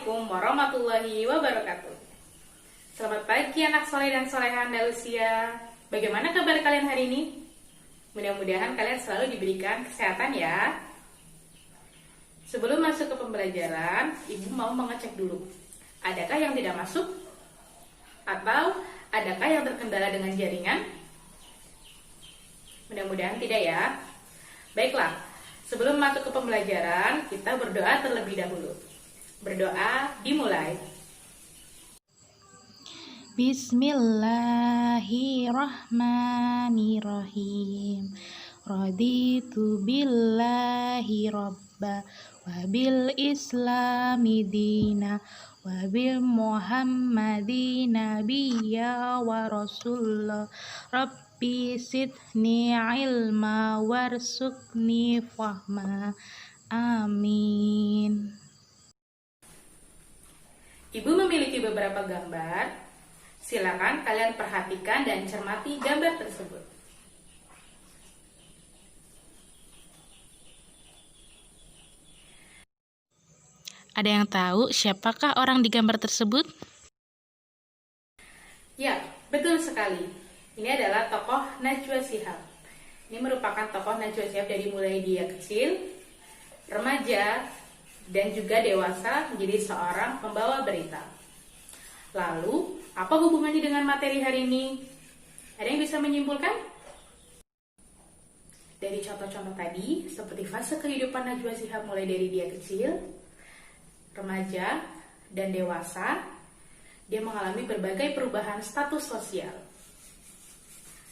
Assalamualaikum warahmatullahi wabarakatuh. Selamat pagi anak soleh dan soleha Andalusia. Bagaimana kabar kalian hari ini? Mudah-mudahan kalian selalu diberikan kesehatan ya. Sebelum masuk ke pembelajaran, Ibu mau mengecek dulu. Adakah yang tidak masuk? Atau adakah yang terkendala dengan jaringan? Mudah-mudahan tidak ya. Baiklah, sebelum masuk ke pembelajaran, kita berdoa terlebih dahulu. Berdoa dimulai. Bismillahirrahmanirrahim. Raditu billahi robba wa bil islami dina wa bil muhammadi nabiyya wa rasulullah. Rabbi sidni ilma warsukni fahma. Amin. Ibu memiliki beberapa gambar. Silakan kalian perhatikan dan cermati gambar tersebut. Ada yang tahu siapakah orang di gambar tersebut? Ya, betul sekali. Ini adalah tokoh Najwa Shihab. Ini merupakan tokoh Najwa Shihab dari mulai dia kecil, remaja, dan juga dewasa menjadi seorang pembawa berita. Lalu, apa hubungannya dengan materi hari ini? Ada yang bisa menyimpulkan? Dari contoh-contoh tadi, seperti fase kehidupan Najwa Shihab mulai dari dia kecil, remaja, dan dewasa, dia mengalami berbagai perubahan status sosial.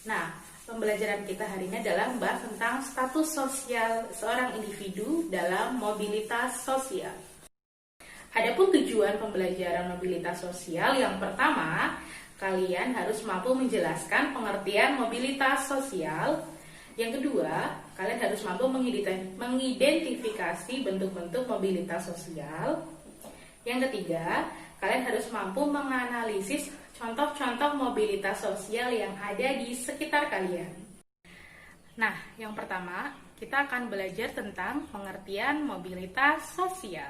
Nah, pembelajaran kita hari ini adalah membahas tentang status sosial seorang individu dalam mobilitas sosial. Adapun tujuan pembelajaran mobilitas sosial, yang pertama, kalian harus mampu menjelaskan pengertian mobilitas sosial. Yang kedua, kalian harus mampu mengidentifikasi bentuk-bentuk mobilitas sosial. Yang ketiga, kalian harus mampu menganalisis contoh-contoh mobilitas sosial yang ada di sekitar kalian. Nah, yang pertama, kita akan belajar tentang pengertian mobilitas sosial.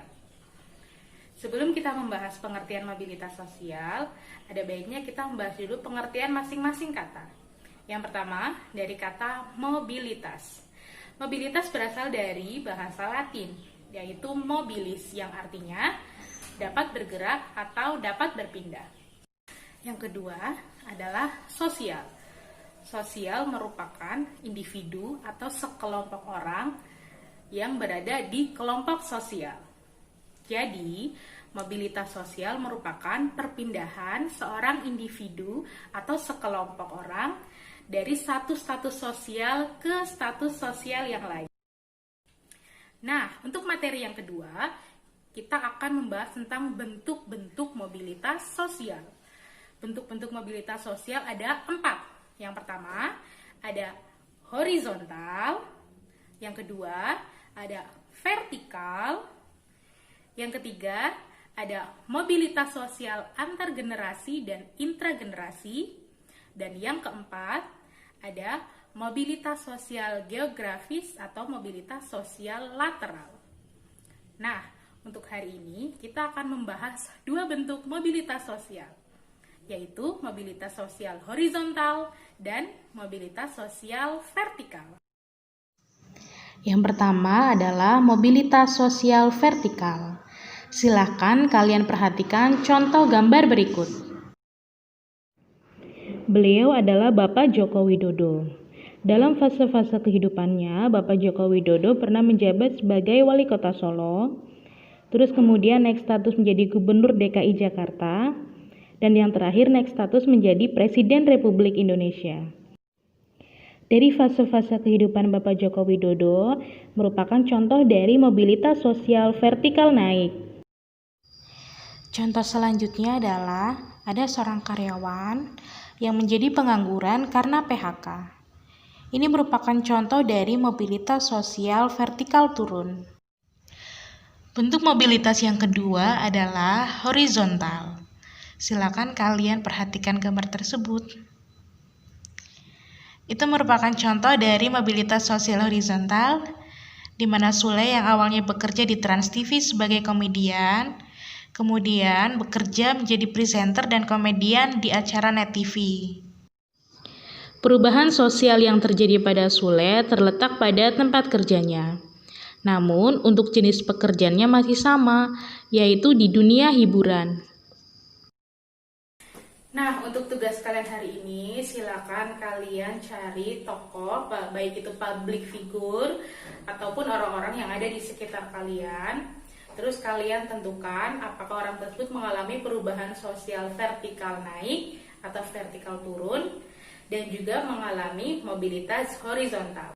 Sebelum kita membahas pengertian mobilitas sosial, ada baiknya kita membahas dulu pengertian masing-masing kata. Yang pertama, dari kata mobilitas. Mobilitas berasal dari bahasa Latin, yaitu mobilis, yang artinya dapat bergerak atau dapat berpindah. Yang kedua adalah sosial. Sosial merupakan individu atau sekelompok orang yang berada di kelompok sosial. Jadi, mobilitas sosial merupakan perpindahan seorang individu atau sekelompok orang dari satu status sosial ke status sosial yang lain. Nah, untuk materi yang kedua, kita akan membahas tentang bentuk-bentuk mobilitas sosial. Bentuk-bentuk mobilitas sosial ada 4. Yang pertama, ada horizontal. Yang kedua, ada vertikal. Yang ketiga, ada mobilitas sosial antar generasi dan intragenerasi. Dan yang keempat, ada mobilitas sosial geografis atau mobilitas sosial lateral. Nah, untuk hari ini kita akan membahas 2 bentuk mobilitas sosial, yaitu mobilitas sosial horizontal dan mobilitas sosial vertikal. Yang pertama adalah mobilitas sosial vertikal. Silakan kalian perhatikan contoh gambar berikut. Beliau adalah Bapak Joko Widodo. Dalam fase-fase kehidupannya, Bapak Joko Widodo pernah menjabat sebagai Wali Kota Solo, terus kemudian naik status menjadi Gubernur DKI Jakarta, dan yang terakhir naik status menjadi Presiden Republik Indonesia. Dari fase-fase kehidupan Bapak Joko Widodo merupakan contoh dari mobilitas sosial vertikal naik. Contoh selanjutnya adalah ada seorang karyawan yang menjadi pengangguran karena PHK. Ini merupakan contoh dari mobilitas sosial vertikal turun. Bentuk mobilitas yang kedua adalah horizontal. Silakan kalian perhatikan gambar tersebut. Itu merupakan contoh dari mobilitas sosial horizontal, di mana Sule yang awalnya bekerja di Trans TV sebagai komedian, Kemudian bekerja menjadi presenter dan komedian di acara Net TV. Perubahan sosial yang terjadi pada Sule terletak pada tempat kerjanya. Namun, untuk jenis pekerjaannya masih sama, yaitu di dunia hiburan. Nah, untuk tugas kalian hari ini, silakan kalian cari tokoh, baik itu public figure ataupun orang-orang yang ada di sekitar kalian. Terus kalian tentukan apakah orang tersebut mengalami perubahan sosial vertikal naik atau vertikal turun, dan juga mengalami mobilitas horizontal.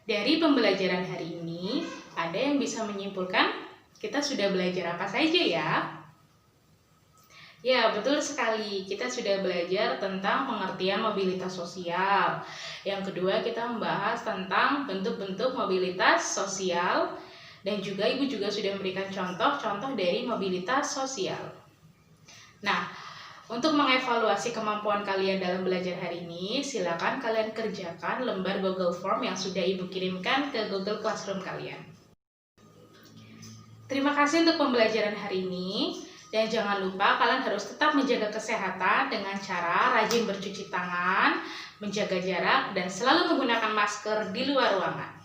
Dari pembelajaran hari ini, ada yang bisa menyimpulkan kita sudah belajar apa saja ya? Ya, betul sekali. Kita sudah belajar tentang pengertian mobilitas sosial. Yang kedua, kita membahas tentang bentuk-bentuk mobilitas sosial. Dan juga Ibu juga sudah memberikan contoh-contoh dari mobilitas sosial. Nah, untuk mengevaluasi kemampuan kalian dalam belajar hari ini, silakan kalian kerjakan lembar Google Form yang sudah Ibu kirimkan ke Google Classroom kalian. Terima kasih untuk pembelajaran hari ini, dan jangan lupa kalian harus tetap menjaga kesehatan dengan cara rajin bercuci tangan, menjaga jarak, dan selalu menggunakan masker di luar ruangan.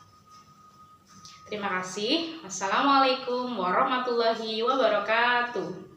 Terima kasih. Wassalamualaikum warahmatullahi wabarakatuh.